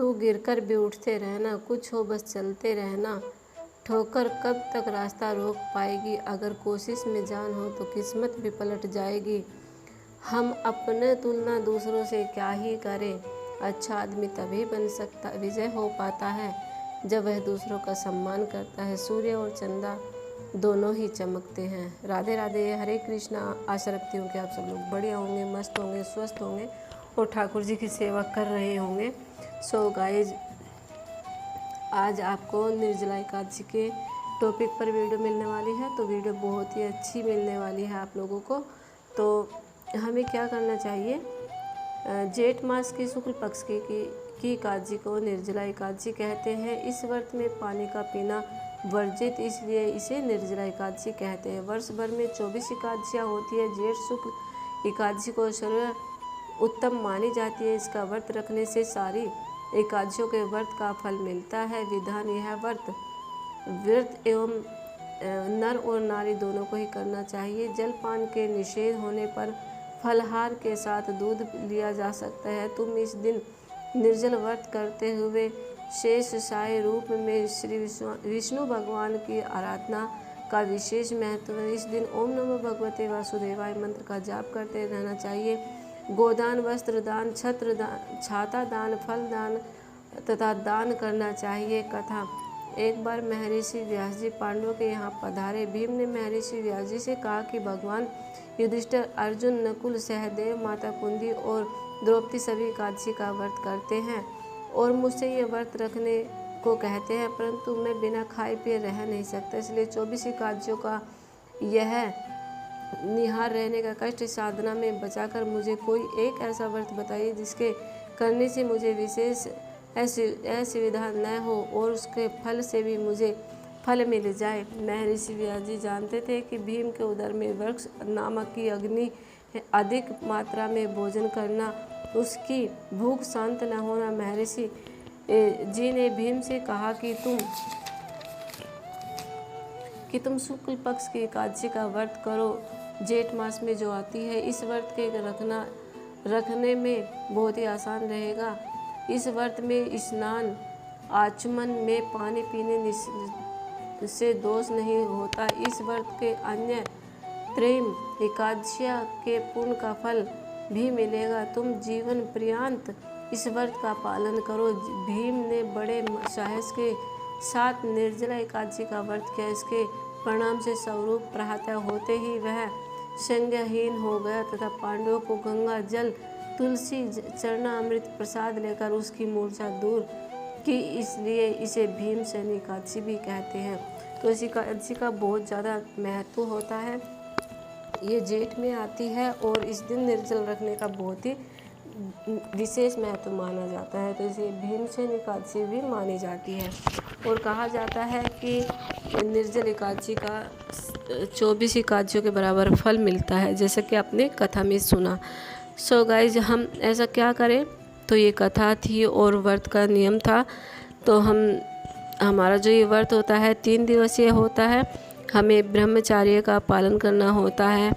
तू गिरकर भी उठते रहना, कुछ हो बस चलते रहना। ठोकर कब तक रास्ता रोक पाएगी, अगर कोशिश में जान हो तो किस्मत भी पलट जाएगी। हम अपने तुलना दूसरों से क्या ही करें, अच्छा आदमी तभी बन सकता विजय हो पाता है जब वह दूसरों का सम्मान करता है। सूर्य और चंदा दोनों ही चमकते हैं। राधे राधे, हरे कृष्णा। आशा रखती हूँ कि आप सब लोग बढ़िया होंगे, मस्त होंगे, स्वस्थ होंगे और ठाकुर जी की सेवा कर रहे होंगे। सो गाइज, आज आपको निर्जला एकादशी के टॉपिक पर वीडियो मिलने वाली है। तो वीडियो बहुत ही अच्छी मिलने वाली है आप लोगों को। तो हमें क्या करना चाहिए, जेठ मास की शुक्ल पक्ष की एकादशी को निर्जला एकादशी कहते हैं। इस व्रत में पानी का पीना वर्जित, इसलिए इसे निर्जला एकादशी कहते हैं। वर्ष भर में 24 एकादशियाँ होती है। जेठ शुक्ल एकादशी को सर्व उत्तम मानी जाती है। इसका व्रत रखने से सारी एकादशियों के व्रत का फल मिलता है। विधान, यह व्रत एवं नर और नारी दोनों को ही करना चाहिए। जलपान के निषेध होने पर फलहार के साथ दूध लिया जा सकता है। तुम इस दिन निर्जल व्रत करते हुए शेषशायी रूप में श्री विष्णु भगवान की आराधना का विशेष महत्व है। इस दिन ओम नमो भगवते वासुदेवाय मंत्र का जाप करते रहना चाहिए। गोदान, वस्त्र दान, छत्र दान, छाता दान, फल दान तथा दान करना चाहिए। कथा, एक बार महर्षि व्यास जी पांडवों के यहाँ पधारे। भीम ने महर्षि व्यास जी से कहा कि भगवान युधिष्ठिर, अर्जुन, नकुल, सहदेव, माता कुंती और द्रौपदी सभी एकादशी का व्रत करते हैं और मुझसे ये व्रत रखने को कहते हैं, परंतु मैं बिना खाए पिए रह नहीं सकता। इसलिए 24 एकादशियों का यह निहार रहने का कष्ट साधना में बचाकर मुझे कोई एक ऐसा व्रत बताइए जिसके करने से मुझे विशेष असुविधा न हो और उसके फल से भी मुझे फल मिल जाए। महर्षि व्यास जी जानते थे कि भीम के उदर में वृक्ष नामक की अग्नि, अधिक मात्रा में भोजन करना, उसकी भूख शांत न होना। महर्षि जी ने भीम से कहा कि तुम शुक्ल पक्ष की एकादशी का व्रत करो, जेठ मास में जो आती है। इस व्रत के रखने में बहुत ही आसान रहेगा। इस व्रत में स्नान, आचमन में पानी पीने से दोष नहीं होता। इस व्रत के अन्य त्रयी एकादशियाँ के पुण्य का फल भी मिलेगा। तुम जीवन पर्यंत इस व्रत का पालन करो। भीम ने बड़े साहस के साथ निर्जला एकादशी का व्रत किया। इसके परिणाम से स्वरूप प्रातः होते ही वह संज्ञाहीन हो गया तथा पांडवों को गंगा जल, तुलसी, चरणामृत प्रसाद लेकर उसकी मूर्छा दूर की। इसलिए इसे भीमसेनी एकादशी भी कहते हैं। तो इस एकादशी का बहुत ज़्यादा महत्व होता है। ये जेठ में आती है और इस दिन निर्जल रखने का बहुत ही विशेष महत्व माना जाता है। तो इसे भीमसेनी एकादशी भी मानी जाती है और कहा जाता है कि निर्जल एकादशी का 24 एकादशियों के बराबर फल मिलता है, जैसे कि आपने कथा में सुना। सो गाइज, हम ऐसा क्या करें, तो ये कथा थी और व्रत का नियम था। तो हमारा जो ये व्रत होता है 3 दिवसीय होता है। हमें ब्रह्मचर्य का पालन करना होता है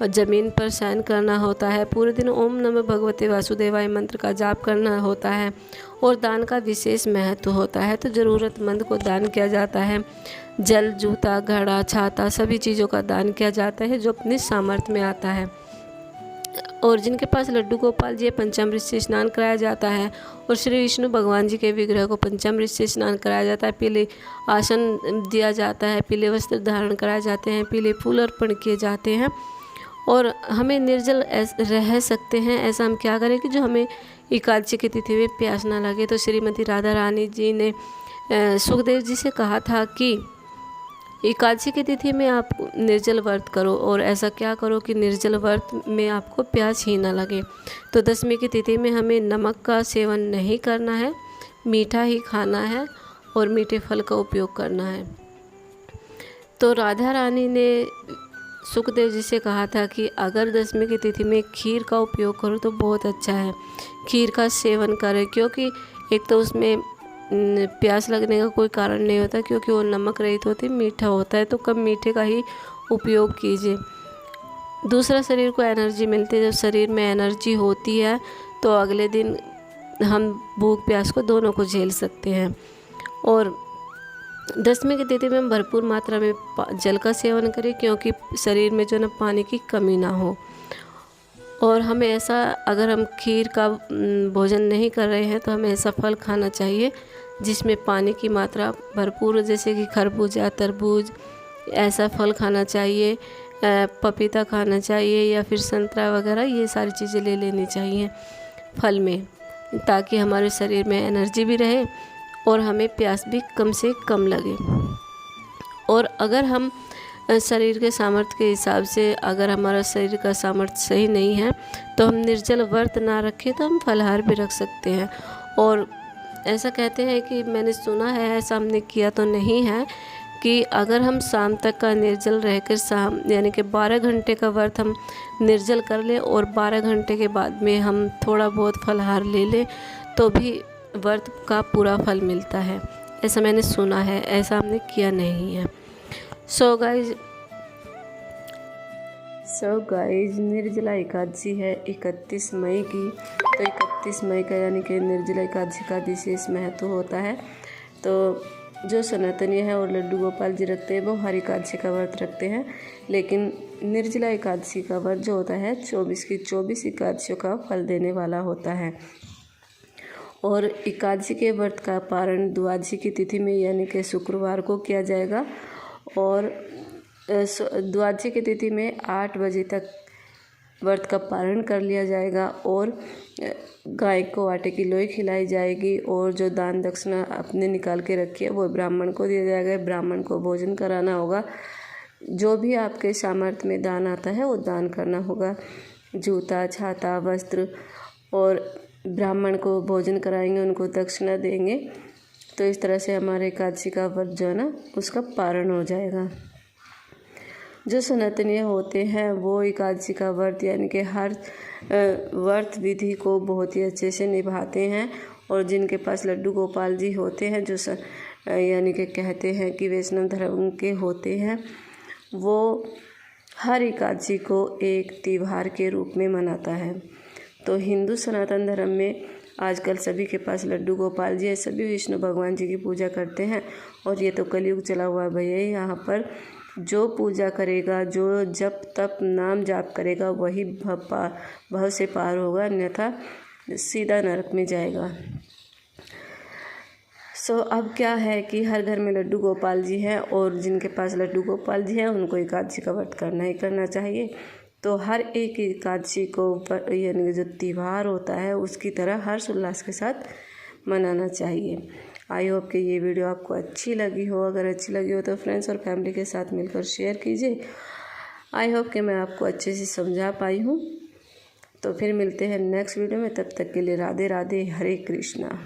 और ज़मीन पर शयन करना होता है। पूरे दिन ओम नमः भगवते वासुदेवाय मंत्र का जाप करना होता है और दान का विशेष महत्व होता है। तो ज़रूरतमंद को दान किया जाता है। जल, जूता, घड़ा, छाता सभी चीज़ों का दान किया जाता है जो अपने सामर्थ्य में आता है। और जिनके पास लड्डू गोपाल जी पंचामृत से स्नान कराया जाता है और श्री विष्णु भगवान जी के विग्रह को पंचामृत से स्नान कराया जाता है। पीले आसन दिया जाता है, पीले वस्त्र धारण कराए जाते हैं, पीले फूल अर्पण किए जाते हैं। और हमें निर्जल रह सकते हैं। ऐसा हम क्या करें कि जो हमें एकादशी की तिथि में प्यास ना लगे। तो श्रीमती राधा रानी जी ने सुखदेव जी से कहा था कि एकादशी की तिथि में आप निर्जल व्रत करो और ऐसा क्या करो कि निर्जल व्रत में आपको प्यास ही ना लगे। तो दशमी की तिथि में हमें नमक का सेवन नहीं करना है, मीठा ही खाना है और मीठे फल का उपयोग करना है। तो राधा रानी ने सुखदेव जी से कहा था कि अगर दशमी की तिथि में खीर का उपयोग करो तो बहुत अच्छा है, खीर का सेवन करें, क्योंकि एक तो उसमें प्यास लगने का कोई कारण नहीं होता क्योंकि वो नमक रहित होती, मीठा होता है। तो कम मीठे का ही उपयोग कीजिए। दूसरा, शरीर को एनर्जी मिलती है। जब शरीर में एनर्जी होती है तो अगले दिन हम भूख प्यास को दोनों को झेल सकते हैं। और दसवीं की तिथि में हम भरपूर मात्रा में जल का सेवन करें, क्योंकि शरीर में जो ना पानी की कमी ना हो। और हमें ऐसा, अगर हम खीर का भोजन नहीं कर रहे हैं तो हमें ऐसा फल खाना चाहिए जिसमें पानी की मात्रा भरपूर हो, जैसे कि खरबूजा, तरबूज, ऐसा फल खाना चाहिए। पपीता खाना चाहिए या फिर संतरा वगैरह, ये सारी चीज़ें ले लेनी चाहिए फल में, ताकि हमारे शरीर में एनर्जी भी रहे और हमें प्यास भी कम से कम लगे। और अगर हम शरीर के सामर्थ्य के हिसाब से, अगर हमारा शरीर का सामर्थ्य सही नहीं है तो हम निर्जल व्रत ना रखें तो हम फलाहार भी रख सकते हैं। और ऐसा कहते हैं कि, मैंने सुना है, ऐसा हमने किया तो नहीं है, कि अगर हम शाम तक का निर्जल रहकर शाम यानी कि 12 घंटे का व्रत हम निर्जल कर लें और 12 घंटे के बाद में हम थोड़ा बहुत फलाहार ले लें तो भी व्रत का पूरा फल मिलता है। ऐसा मैंने सुना है, ऐसा हमने किया नहीं है। सो गाइज निर्जला एकादशी है 31 मई की। तो 31 मई का यानी कि निर्जला एकादशी का विशेष महत्व होता है। तो जो सनातनी है और लड्डू गोपाल जी रखते हैं वो हर एकादशी का व्रत रखते हैं, लेकिन निर्जला एकादशी का व्रत जो होता है 24 की 24 एकादशियों का फल देने वाला होता है। और एकादशी के व्रत का पारण द्वादशी की तिथि में यानी कि शुक्रवार को किया जाएगा। और द्वादशी की तिथि में 8 बजे तक व्रत का पारण कर लिया जाएगा और गाय को आटे की लोई खिलाई जाएगी। और जो दान दक्षिणा आपने निकाल के रखी है वो ब्राह्मण को दिया जाएगा। ब्राह्मण को भोजन कराना होगा। जो भी आपके सामर्थ्य में दान आता है वो दान करना होगा। जूता, छाता, वस्त्र, और ब्राह्मण को भोजन कराएंगे, उनको दक्षिणा देंगे। तो इस तरह से हमारे एकादशी का व्रत जो है ना उसका पारण हो जाएगा। जो सनातनीय होते हैं वो एकादशी का व्रत यानी कि हर व्रत विधि को बहुत ही अच्छे से निभाते हैं। और जिनके पास लड्डू गोपाल जी होते हैं, जो यानी कि कहते हैं कि वैष्णव धर्म के होते हैं, वो हर एकादशी को एक त्यौहार के रूप में मनाता है। तो हिंदू सनातन धर्म में आजकल सभी के पास लड्डू गोपाल जी है, सभी विष्णु भगवान जी की पूजा करते हैं। और ये तो कलयुग चला हुआ है भैया, यहाँ पर जो पूजा करेगा, जो जप तप नाम जाप करेगा वही भव से पार होगा, अन्यथा सीधा नरक में जाएगा। अब क्या है कि हर घर में लड्डू गोपाल जी हैं और जिनके पास लड्डू गोपाल जी हैं उनको एकादशी का व्रत करना ही करना चाहिए। तो हर एक एकादशी को यानी जो त्यौहार होता है उसकी तरह हर्ष उल्लास के साथ मनाना चाहिए। आई होप कि ये वीडियो आपको अच्छी लगी हो। अगर अच्छी लगी हो तो फ्रेंड्स और फैमिली के साथ मिलकर शेयर कीजिए। आई होप कि मैं आपको अच्छे से समझा पाई हूँ। तो फिर मिलते हैं नेक्स्ट वीडियो में, तब तक के लिए राधे राधे, हरे कृष्णा।